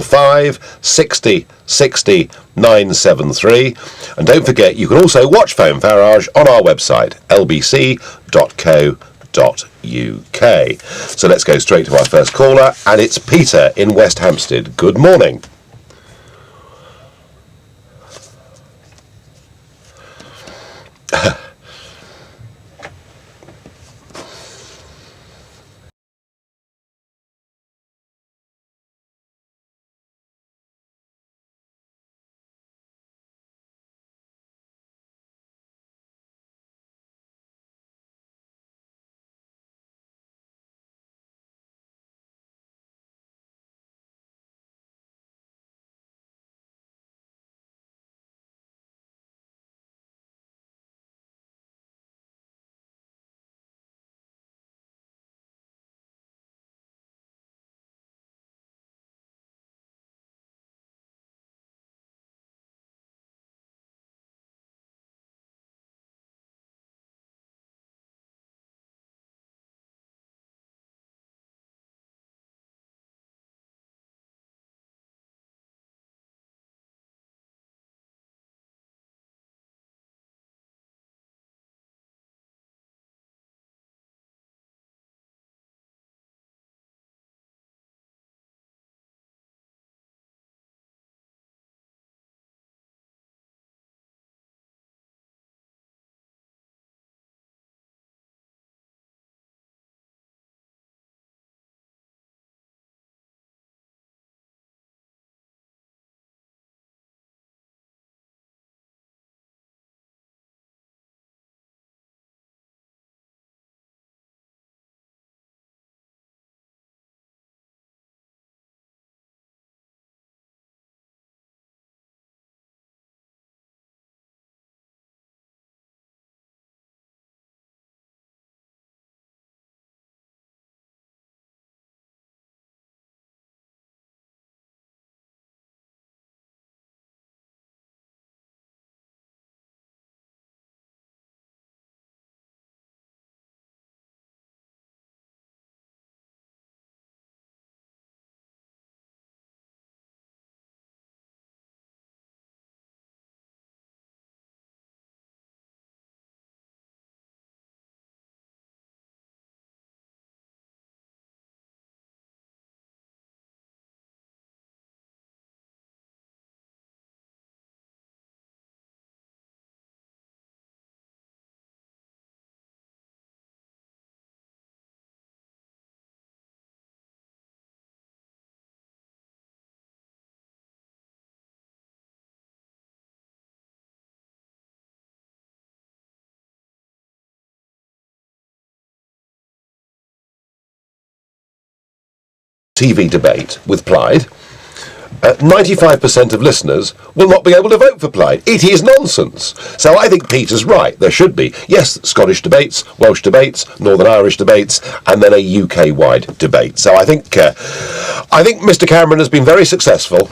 5 60 60 973. And don't forget, you can also watch Phone Farage on our website, lbc.co.uk. So let's go straight to our first caller, and it's Peter in West Hampstead. Good morning. TV debate with Plaid, 95% of listeners will not be able to vote for Plaid. It is nonsense. So I think Peter's right. There should be, yes, Scottish debates, Welsh debates, Northern Irish debates, and then a UK-wide debate. So I think Mr. Cameron has been very successful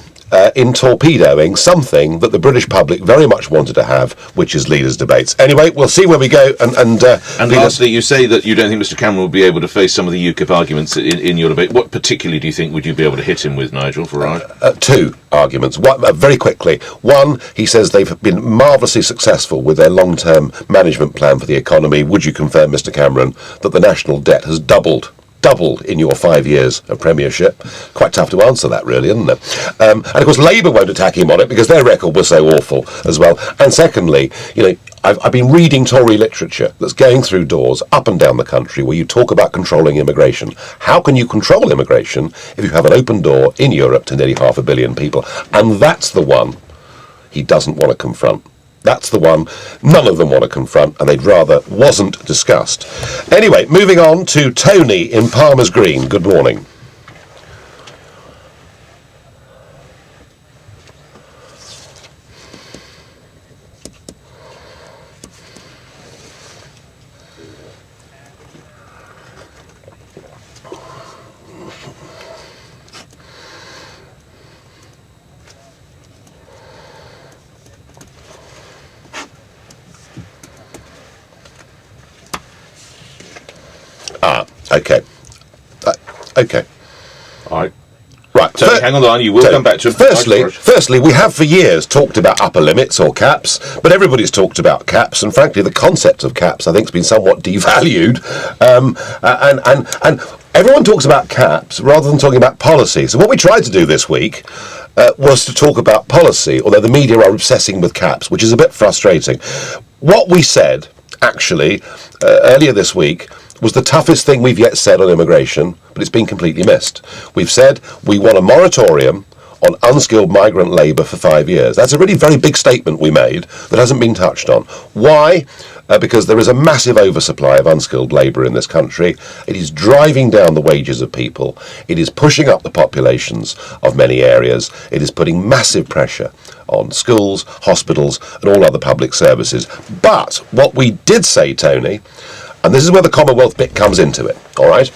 in torpedoing something that the British public very much wanted to have, which is leaders' debates. Anyway, we'll see where we go. And lastly, you say that you don't think Mr. Cameron will be able to face some of the Ukip arguments in your debate. What particularly do you think would you be able to hit him with, Nigel Farage? Two arguments. One, very quickly. One, he says they've been marvellously successful with their long-term management plan for the economy. Would you confirm, Mr. Cameron, that the national debt has doubled in your 5 years of premiership? Quite tough to answer that, really, isn't it? And of course Labour won't attack him on it because their record was so awful as well. And secondly, I've been reading Tory literature that's going through doors up and down the country where you talk about controlling immigration. How can you control immigration if you have an open door in Europe to nearly 500 million people? And that's the one he doesn't want to confront. That's the one none of them want to confront, and they'd rather wasn't discussed. Anyway, moving on to Tony in Palmer's Green. Good morning. Okay. Okay. All right. Right. Tony, hang on the line. You will come back to it. Firstly, we have for years talked about upper limits or caps, but everybody's talked about caps, and frankly, the concept of caps, I think, has been somewhat devalued. And everyone talks about caps rather than talking about policy. So what we tried to do this week was to talk about policy, although the media are obsessing with caps, which is a bit frustrating. What we said, actually, earlier this week, was the toughest thing we've yet said on immigration, but it's been completely missed. We've said we want a moratorium on unskilled migrant labour for 5 years. That's a really very big statement we made that hasn't been touched on. Why? Because there is a massive oversupply of unskilled labour in this country. It is driving down the wages of people. It is pushing up the populations of many areas. It is putting massive pressure on schools, hospitals and all other public services. But what we did say, Tony, and this is where the Commonwealth bit comes into it, all right?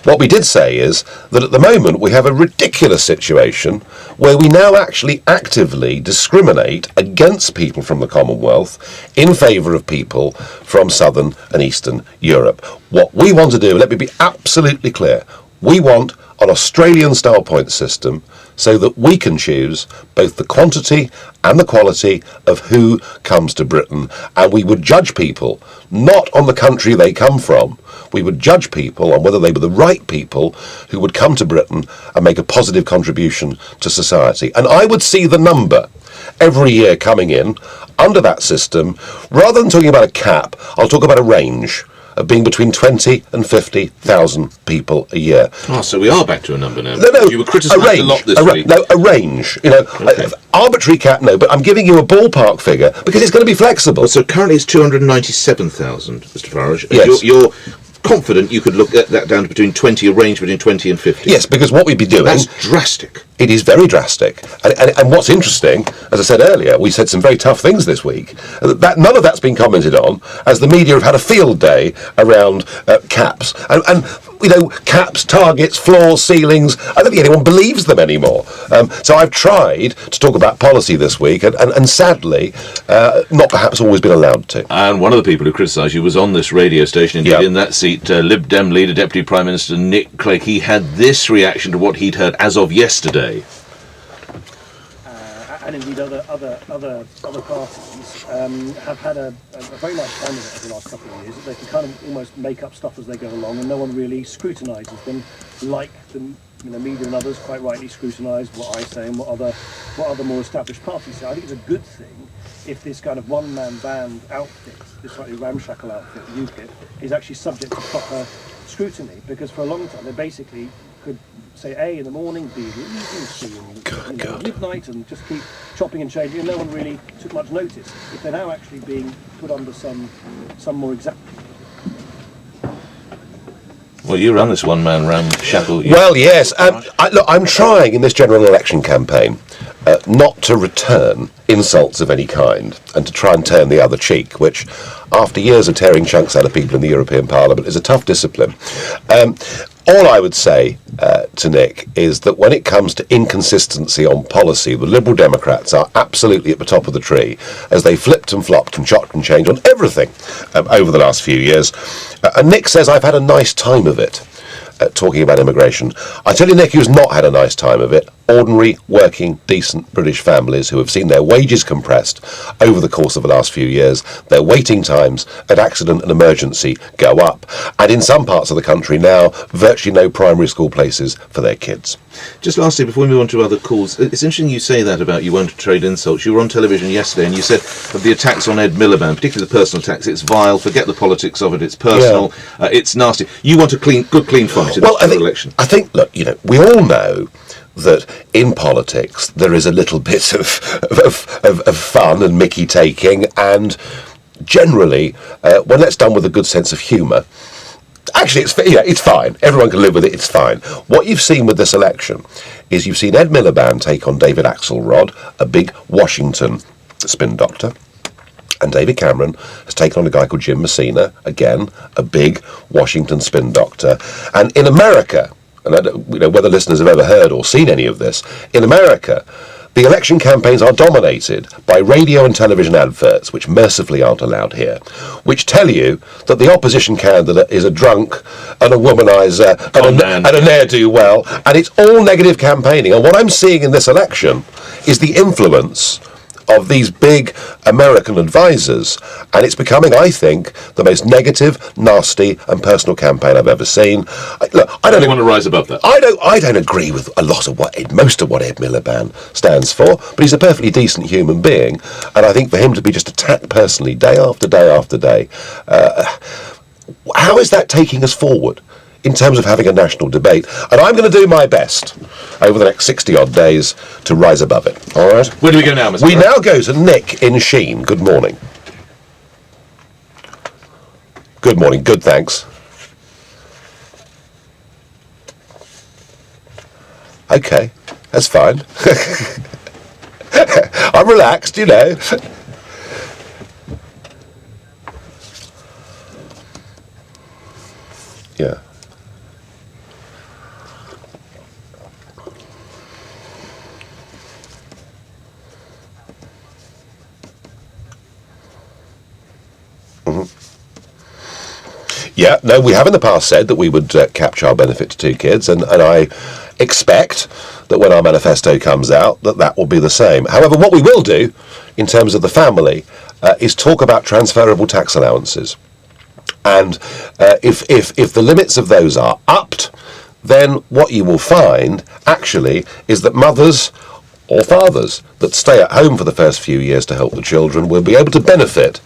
What we did say is that at the moment we have a ridiculous situation where we now actually actively discriminate against people from the Commonwealth in favour of people from Southern and Eastern Europe. What we want to do, let me be absolutely clear, we want an Australian-style point system so that we can choose both the quantity and the quality of who comes to Britain, and we would judge people not on the country they come from. We would judge people on whether they were the right people who would come to Britain and make a positive contribution to society. And I would see the number every year coming in under that system. Rather than talking about a cap, I'll talk about a range of being between 20 and 50,000 people a year. Oh, so we are back to a number now. No, you were criticised a lot this week. No, a range. You know, okay. Arbitrary cap, no, but I'm giving you a ballpark figure because it's going to be flexible. Well, so currently it's 297,000, Mr. Farage. Yes. You're confident you could look at that down to between 20, a range between 20 and 50? Yes, because what we'd be doing... That's drastic. It is very drastic. And what's interesting, as I said earlier, we said some very tough things this week. That none of that's been commented on, as the media have had a field day around caps. And you know, caps, targets, floors, ceilings, I don't think anyone believes them anymore. So I've tried to talk about policy this week, and sadly, not perhaps always been allowed to. And one of the people who criticised you was on this radio station, indeed, in that seat, Lib Dem leader, Deputy Prime Minister Nick Clegg. He had this reaction to what he'd heard as of yesterday. And indeed other parties have had a very nice time with it over the last couple of years. They can kind of almost make up stuff as they go along, and no one really scrutinises them like the media and others quite rightly scrutinise what I say and what other more established parties say. I think it's a good thing if this kind of one-man band outfit, this slightly ramshackle outfit, Ukip, is actually subject to proper scrutiny, because for a long time they basically could say A in the morning, B in the evening, C in midnight, and just keep chopping and changing, and no one really took much notice. If they're now actually being put under some more exact... Well, you run this one-man ramshackle. Well, yes. Look, I'm trying in this general election campaign not to return insults of any kind and to try and turn the other cheek, which, after years of tearing chunks out of people in the European Parliament, is a tough discipline. All I would say to Nick is that when it comes to inconsistency on policy, the Liberal Democrats are absolutely at the top of the tree, as they flipped and flopped and chopped and changed on everything over the last few years. And Nick says, I've had a nice time of it, talking about immigration. I tell you, Nick, who's not had a nice time of it, ordinary, working, decent British families who have seen their wages compressed over the course of the last few years, their waiting times at accident and emergency go up, and in some parts of the country now, virtually no primary school places for their kids. Just lastly, before we move on to other calls, it's interesting you say that about you won't trade insults. You were on television yesterday and you said of the attacks on Ed Miliband, particularly the personal attacks, it's vile, forget the politics of it, it's personal, it's nasty. You want a good, clean fight in the election. I think, look, we all know that in politics there is a little bit of fun and mickey taking, and generally, when that's done with a good sense of humour, actually it's fine. Everyone can live with it, it's fine. What you've seen with this election is you've seen Ed Miliband take on David Axelrod, a big Washington spin doctor, and David Cameron has taken on a guy called Jim Messina, again, a big Washington spin doctor. And in America, and I don't, whether listeners have ever heard or seen any of this, in America, the election campaigns are dominated by radio and television adverts, which mercifully aren't allowed here, which tell you that the opposition candidate is a drunk and a womaniser and a ne'er-do-well, and it's all negative campaigning. And what I'm seeing in this election is the influence of these big American advisors, and it's becoming, I think, the most negative, nasty, and personal campaign I've ever seen. I don't want to rise above that. I don't agree with a lot of most of what Ed Miliband stands for, but he's a perfectly decent human being, and I think for him to be just attacked personally day after day after day, how is that taking us forward in terms of having a national debate? And I'm going to do my best over the next 60-odd days to rise above it. All right? Where do we go now, Mr. We Farage? now go to Nick in Sheen. Good morning. Good morning. Good, thanks. Okay, that's fine. I'm relaxed, you know. Yeah. Yeah, no, we have in the past said that we would cap child benefit to 2 kids, and I expect that when our manifesto comes out that will be the same. However, what we will do in terms of the family is talk about transferable tax allowances. And if the limits of those are upped, then what you will find actually is that mothers or fathers that stay at home for the first few years to help the children will be able to benefit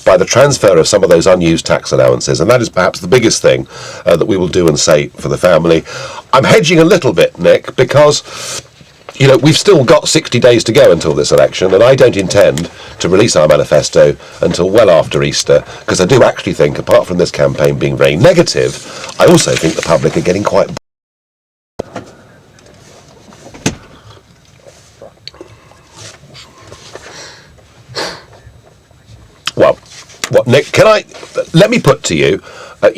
by the transfer of some of those unused tax allowances, and that is perhaps the biggest thing that we will do and say for the family. I'm hedging a little bit, Nick, because we've still got 60 days to go until this election, and I don't intend to release our manifesto until well after Easter, because I do actually think, apart from this campaign being very negative, I also think the public are getting quite... Well, Nick, let me put to you,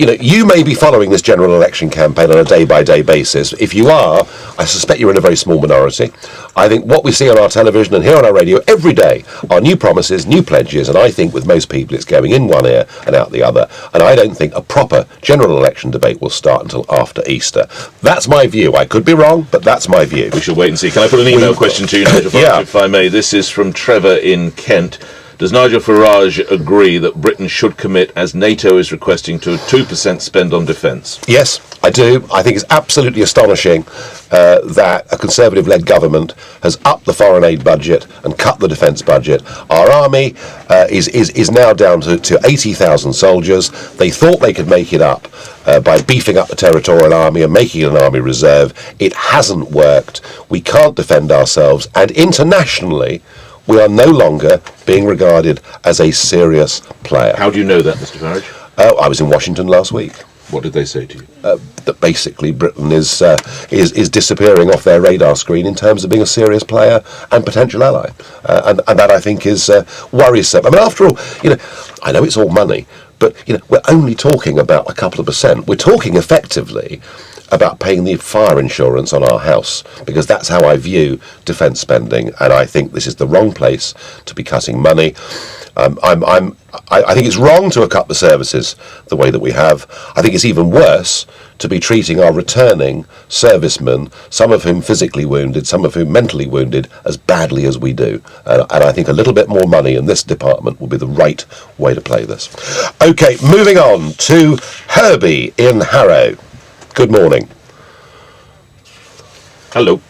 you may be following this general election campaign on a day-by-day basis. If you are, I suspect you're in a very small minority. I think what we see on our television and hear on our radio every day are new promises, new pledges, and I think with most people it's going in one ear and out the other. And I don't think a proper general election debate will start until after Easter. That's my view. I could be wrong, but that's my view. We shall wait and see. Can I put an email question to you, Nigel Farage, if I may? This is from Trevor in Kent. Does Nigel Farage agree that Britain should commit, as NATO is requesting, to a 2% spend on defence? Yes, I do. I think it's absolutely astonishing that a Conservative-led government has upped the foreign aid budget and cut the defence budget. Our army is now down to 80,000 soldiers. They thought they could make it up by beefing up the territorial army and making it an army reserve. It hasn't worked. We can't defend ourselves, and internationally we are no longer being regarded as a serious player. How do you know that, Mr. Farage? I was in Washington last week. What did they say to you? That basically Britain is disappearing off their radar screen in terms of being a serious player and potential ally, and that I think is worrisome. I mean, after all, I know it's all money, but we're only talking about a couple of percent. We're talking effectively about paying the fire insurance on our house, because that's how I view defence spending, and I think this is the wrong place to be cutting money. I think it's wrong to have cut the services the way that we have. I think it's even worse to be treating our returning servicemen, some of whom physically wounded, some of whom mentally wounded, as badly as we do. And I think a little bit more money in this department will be the right way to play this. Okay, moving on to Herbie in Harrow. Good morning. Hello.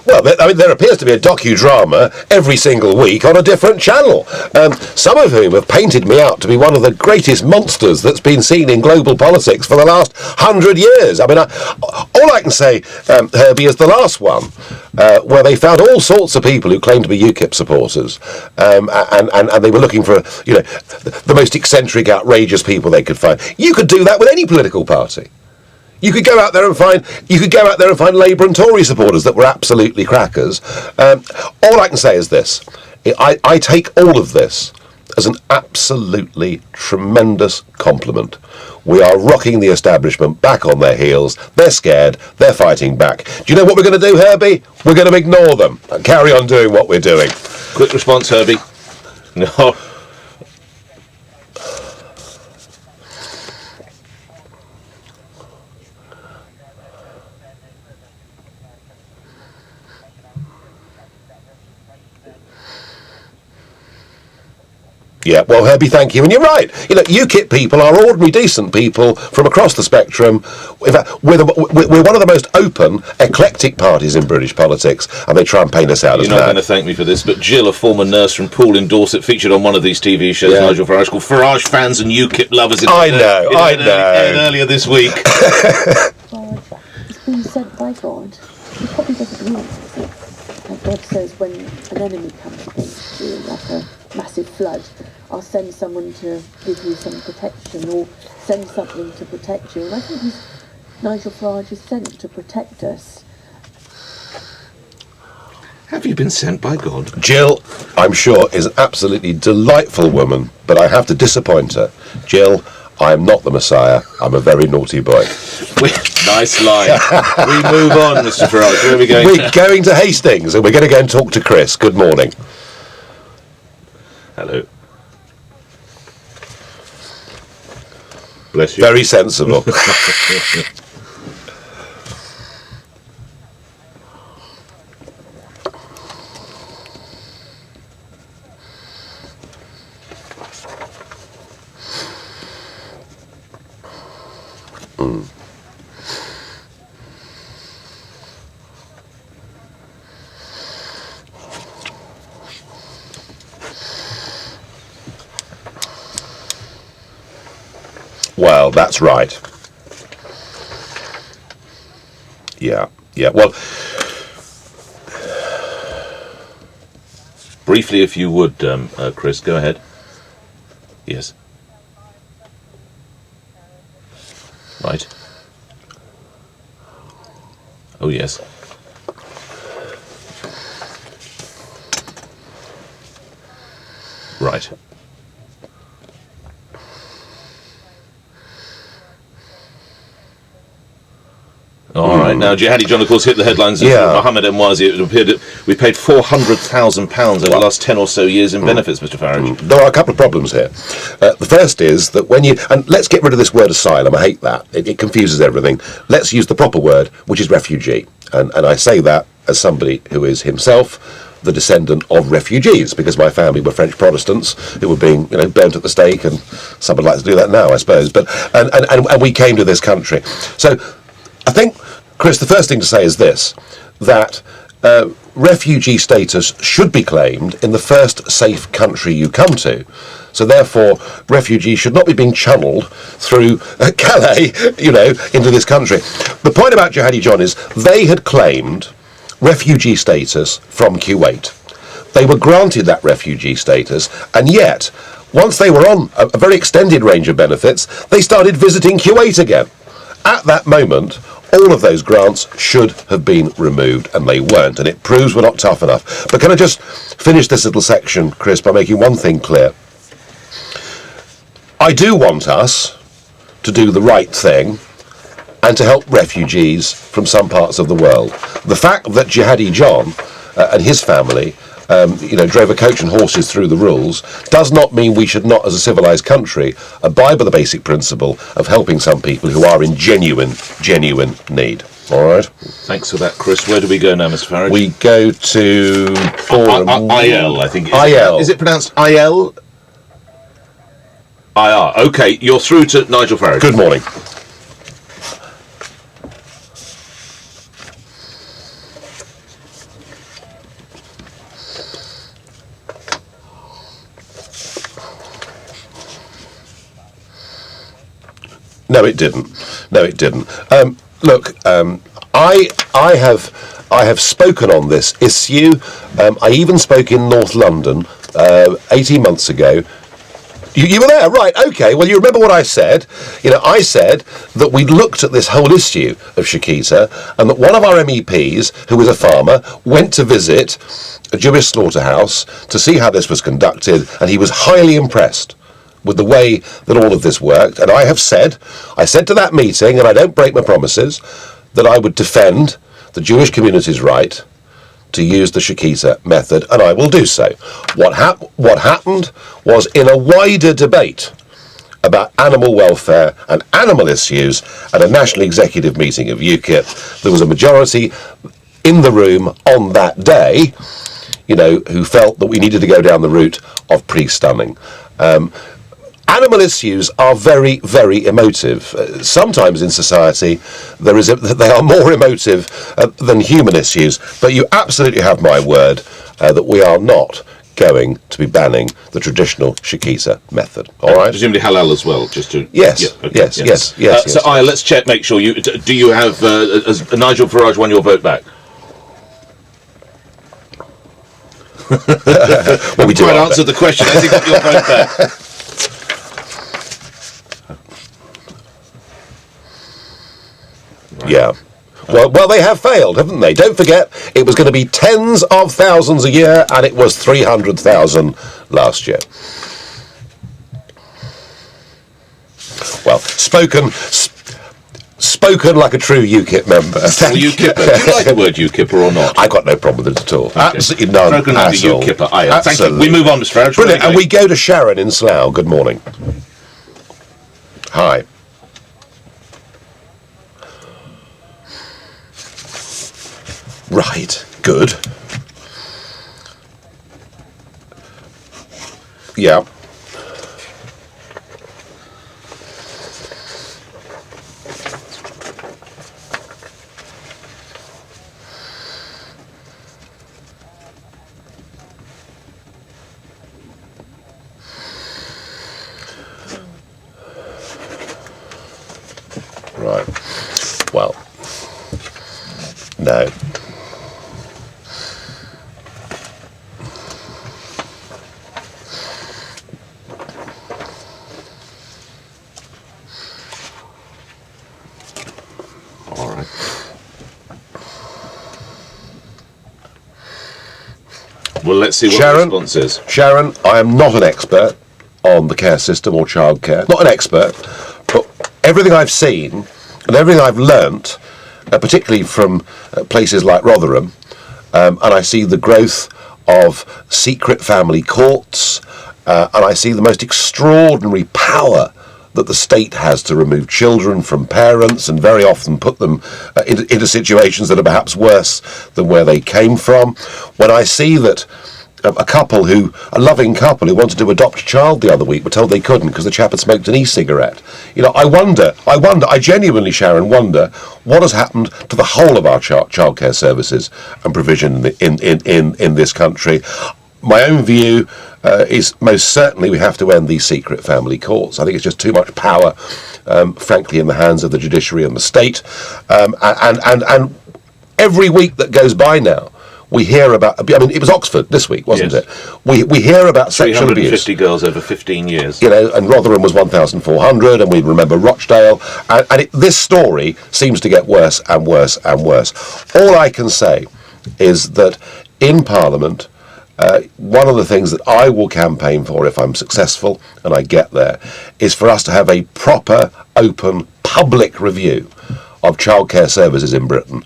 Well, there appears to be a docudrama every single week on a different channel, some of whom have painted me out to be one of the greatest monsters that's been seen in global politics for the last 100 years. I mean, all I can say, Herbie, is the last one, where they found all sorts of people who claimed to be Ukip supporters, and they were looking for, the most eccentric, outrageous people they could find. You could do that with any political party. You could go out there and find Labour and Tory supporters that were absolutely crackers. All I can say is this: I take all of this as an absolutely tremendous compliment. We are rocking the establishment back on their heels. They're scared. They're fighting back. Do you know what we're going to do, Herbie? We're going to ignore them and carry on doing what we're doing. Quick response, Herbie. No. Yeah, well, Herbie, thank you. And you're right. You know, Ukip people are ordinary, decent people from across the spectrum. In fact, we're one of the most open, eclectic parties in British politics, and they try and paint us out as You're not mad. going to thank me for this, but Jill, a former nurse from Poole in Dorset, featured on one of these TV shows, Yeah. Nigel Farage, called Farage Fans and Ukip Lovers. I know. Earlier this week. God, it's been sent by God. He probably doesn't realise it. Like God says, when an enemy comes against you, like a massive flood, I'll send someone to give you some protection or send something to protect you. And I think Nigel Farage is sent to protect us. Have you been sent by God? Jill, I'm sure, is an absolutely delightful woman, but I have to disappoint her. Jill, I am not the Messiah. I'm a very naughty boy. Nice line. We move on, Mr. Farage. Where are we going? We're going to Hastings, and we're going to go and talk to Chris. Good morning. Hello. Bless you. Very sensible. Well, that's right. Yeah. Well, briefly, if you would, Chris, go ahead. Yes. Right. Oh, yes. Right. All right. Now, Jihadi John, of course, hit the headlines. Yeah. Mohammed Emwazi. It appeared that we paid £400,000 over the last 10 or so years in benefits, Mr. Farage. there are a couple of problems here. The first is that when you... And let's get rid of this word asylum. I hate that. It confuses everything. Let's use the proper word, which is refugee. And I say that as somebody who is himself the descendant of refugees, because my family were French Protestants who were being, burnt at the stake, and some would like to do that now, I suppose. But and we came to this country. So I think, Chris, the first thing to say is this, that refugee status should be claimed in the first safe country you come to. So therefore, refugees should not be being channeled through Calais, into this country. The point about Jihadi John is they had claimed refugee status from Kuwait. They were granted that refugee status, and yet, once they were on a very extended range of benefits, they started visiting Kuwait again. At that moment, all of those grants should have been removed, and they weren't, and it proves we're not tough enough. But can I just finish this little section, Chris, by making one thing clear? I do want us to do the right thing and to help refugees from some parts of the world. The fact that Jihadi John and his family drove a coach and horses through the rules does not mean we should not, as a civilised country, abide by the basic principle of helping some people who are in genuine need. All right? Thanks for that, Chris. Where do we go now, Mr. Farage? We go to... IL, I think. IL. Is it pronounced IL? IR. Okay, you're through to Nigel Farage. Good morning. No, it didn't. Look, I have spoken on this issue. I even spoke in North London 18 months ago. You were there, right? Okay. Well, you remember what I said. I said that we looked at this whole issue of Shikita, and that one of our MEPs, who was a farmer, went to visit a Jewish slaughterhouse to see how this was conducted, and he was highly impressed with the way that all of this worked. And I said to that meeting, and I don't break my promises, that I would defend the Jewish community's right to use the Shikita method, and I will do so. What happened was, in a wider debate about animal welfare and animal issues at a national executive meeting of Ukip, there was a majority in the room on that day, who felt that we needed to go down the route of pre-stunning. Animal issues are very, very emotive. Sometimes in society, they are more emotive than human issues. But you absolutely have my word that we are not going to be banning the traditional Shikita method. All right. Presumably halal as well, just to. Yes. Yeah, okay, Yes. So, let's check. Make sure do you have has Nigel Farage won your vote back? Well, we do. Quite answered the question. Has he got your vote back? Yeah. Well, they have failed, haven't they? Don't forget, it was going to be tens of thousands a year, and it was 300,000 last year. Well, spoken like a true UKIP member. Well, UKIPper. Do you like the word UKIPper or not? I've got no problem with it at all. Okay. Absolutely none. Spoken like a UKIPper. Thank you. We move on, Mr. Farage. Brilliant. And we go to Sharon in Slough. Good morning. Hi. Right, good. Yeah. Right. Well, no. Well, let's see what the response is. Sharon, I am not an expert on the care system or childcare. Not an expert, but everything I've seen and everything I've learnt, particularly from places like Rotherham, and I see the growth of secret family courts, and I see the most extraordinary power that the state has to remove children from parents and very often put them into situations that are perhaps worse than where they came from. When I see that a loving couple who wanted to adopt a child the other week were told they couldn't because the chap had smoked an e-cigarette. I genuinely, Sharon, wonder what has happened to the whole of our childcare services and provision in this country. My own view is most certainly we have to end these secret family courts. I think it's just too much power, frankly, in the hands of the judiciary and the state. And every week that goes by now, we hear about. I mean, it was Oxford this week, wasn't it? We hear about sexual abuse. 350 girls over 15 years. And Rotherham was 1,400, and we remember Rochdale. And this story seems to get worse and worse and worse. All I can say is that in Parliament, one of the things that I will campaign for if I'm successful, and I get there, is for us to have a proper, open, public review of childcare services in Britain,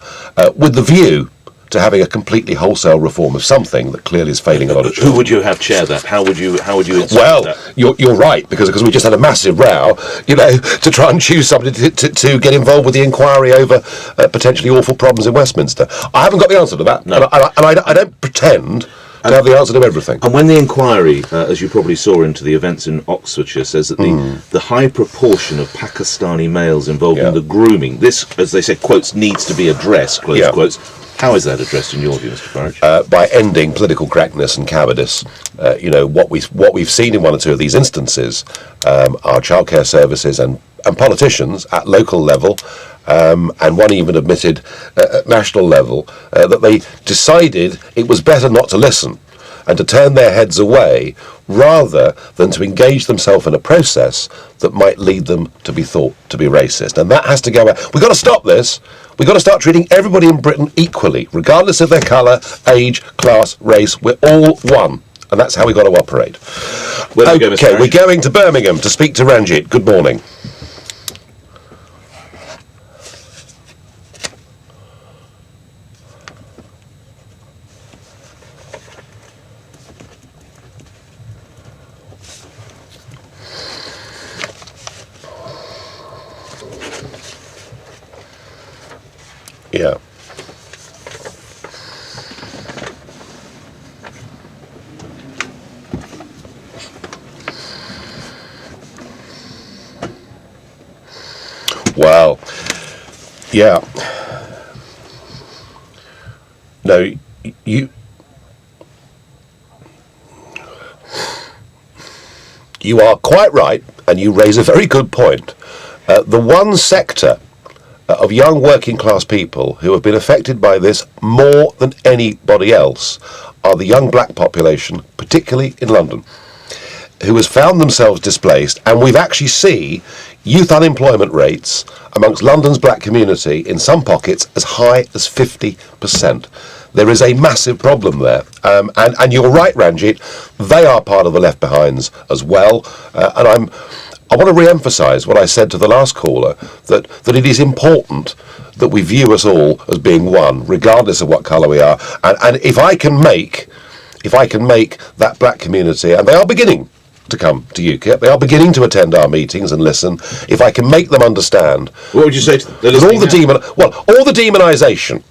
with the view to having a completely wholesale reform of something that clearly is failing a lot of children. Who would you have chair that? How would you insert well, that? You're right, because we just had a massive row, to try and choose somebody to get involved with the inquiry over potentially awful problems in Westminster. I haven't got the answer to that, no. and I don't pretend to have the answer to everything. And when the inquiry, as you probably saw into the events in Oxfordshire, says that the high proportion of Pakistani males involved in the grooming, this, as they say, quotes, needs to be addressed, close quotes. How is that addressed in your view, Mr. Farage? By ending political correctness and cowardice. What we've seen in one or two of these instances are childcare services and politicians at local level, and one even admitted at national level, that they decided it was better not to listen and to turn their heads away rather than to engage themselves in a process that might lead them to be thought to be racist. And that has to go out. We've got to stop this. We've got to start treating everybody in Britain equally, regardless of their colour, age, class, race. We're all one. And that's how we've got to operate. Okay, we're going to Birmingham to speak to Ranjit. Good morning. Yeah. Well, yeah. No, you are quite right, and you raise a very good point. The one sector of young working class people who have been affected by this more than anybody else are the young black population, particularly in London, who has found themselves displaced, and we've actually seen youth unemployment rates amongst London's black community in some pockets as high as 50%. There is a massive problem there, and you're right, Ranjit, they are part of the left behinds as well, and I want to re-emphasise what I said to the last caller, that it is important that we view us all as being one, regardless of what colour we are. And if I can make that black community, and they are beginning to come to Ukip, they are beginning to attend our meetings and listen, if I can make them understand... What would you say to them? All the demonisation.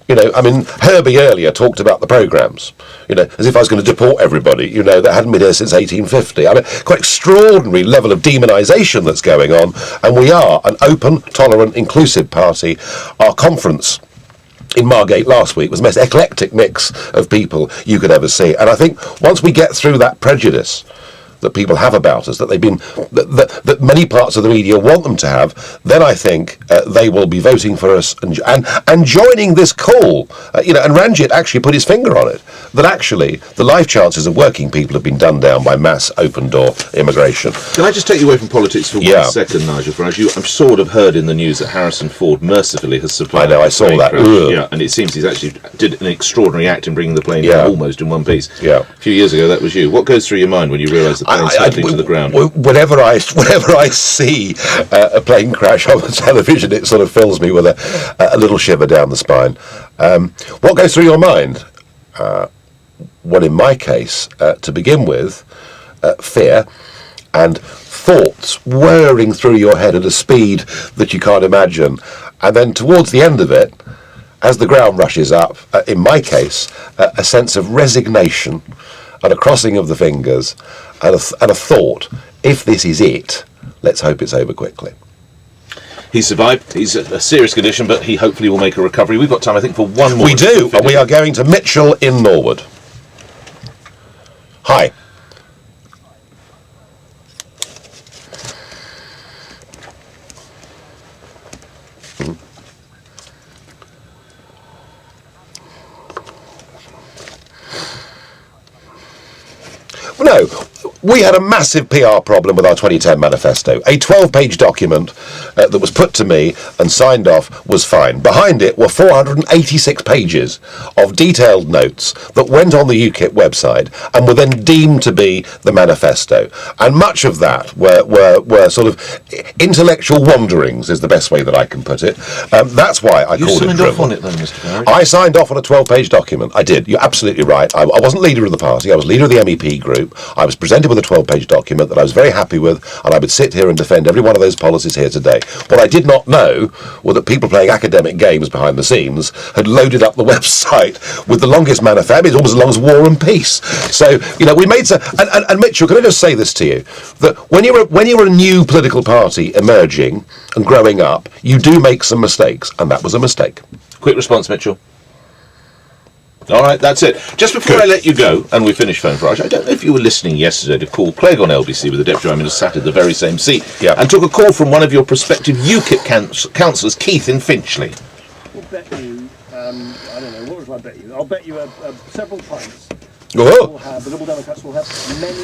You know, I mean, Herbie earlier talked about the programmes, you know, as if I was going to deport everybody, you know, that hadn't been here since 1850. I mean, quite extraordinary level of demonisation that's going on, and we are an open, tolerant, inclusive party. Our conference in Margate last week was the most eclectic mix of people you could ever see. And I think once we get through that prejudice that people have about us, that they've been, that many parts of the media want them to have, then I think they will be voting for us and joining this call. You know, and Ranjit actually put his finger on it, that actually the life chances of working people have been done down by mass open door immigration. Can I just take you away from politics for 1 second, Nigel Farage? I'm sort of heard in the news that Harrison Ford mercifully has supplied. I know, I saw that. Yeah, and it seems he's actually did an extraordinary act in bringing the plane down almost in one piece. Yeah. A few years ago, that was you. What goes through your mind when you realise the plane sliding to the ground? Whenever I see a plane crash on the television, it sort of fills me with a little shiver down the spine. What goes through your mind? Well, in my case, to begin with, fear and thoughts whirring through your head at a speed that you can't imagine. And then towards the end of it, as the ground rushes up, in my case, a sense of resignation and a crossing of the fingers and a thought, if this is it, let's hope it's over quickly. He survived. He's a serious condition, but he hopefully will make a recovery. We've got time, I think, for one more. We do, and we are going to Mitchell in Norwood. Hi. No, we had a massive PR problem with our 2010 manifesto. A 12-page document that was put to me and signed off was fine. Behind it were 486 pages of detailed notes that went on the Ukip website and were then deemed to be the manifesto. And much of that were sort of intellectual wanderings, is the best way that I can put it. That's why I called it drivel. You signed off on it then, Mr. Farage? I signed off on a 12-page document. I did. You're absolutely right. I wasn't leader of the party. I was leader of the MEP group. I was presented with a 12-page document that I was very happy with, and I would sit here and defend every one of those policies here today. What I did not know was that people playing academic games behind the scenes had loaded up the website with the longest manifesto. It's almost as long as War and Peace. So, you know, we made some... And Mitchell, can I just say this to you? That when you're a new political party emerging and growing up, you do make some mistakes, and that was a mistake. Quick response, Mitchell. All right, that's it. Just before I let you go, and we finish phone Farage, I don't know if you were listening yesterday to call Clegg on LBC with the Deputy Prime Minister sat at the very same seat, and took a call from one of your prospective UKIP councillors, Keith in Finchley. I'll bet you, I don't know, what would I bet you? I'll bet you several pints Oh. the Liberal Democrats will have many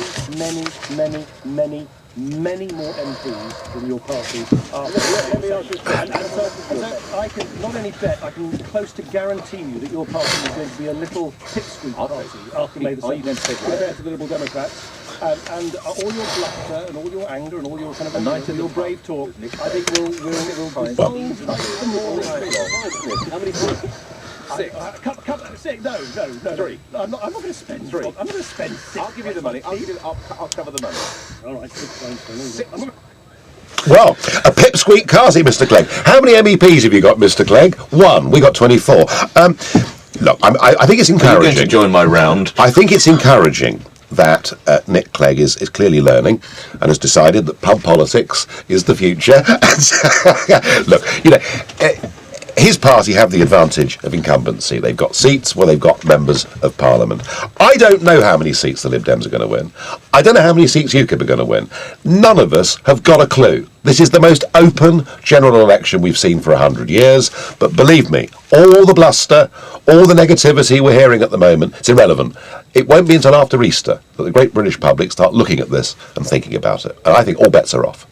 more MPs than your party. Let me ask you a question. And so I can not only bet, I can close to guarantee you that your party is going to be a little pipsqueak party after May the 2nd compared to the Liberal Democrats. And all your bluster and all your anger and all your kind of your brave talk, I think will dissolve. How many points? 6. No. 3. I'm not going to spend 3. I'm not going to spend 6. I'll give you the money. I'll cover the money. All right, 6 points. Well, a pipsqueak party, Mr. Clegg. How many MEPs have you got, Mr. Clegg? 1. We got 24. Look, I think it's encouraging. Are you going to join my round? I think it's encouraging that Nick Clegg is clearly learning and has decided that pub politics is the future. Look, his party have the advantage of incumbency. They've got seats where they've got members of Parliament. I don't know how many seats the Lib Dems are going to win. I don't know how many seats Ukip are going to win. None of us have got a clue. This is the most open general election we've seen for 100 years. But believe me, all the bluster, all the negativity we're hearing at the moment, it's irrelevant. It won't be until after Easter that the great British public start looking at this and thinking about it. And I think all bets are off.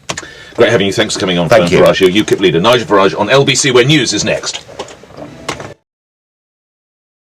Great having you. Thanks for coming on. Thank you. Farage, your Ukip leader, Nigel Farage, on LBC, where news is next.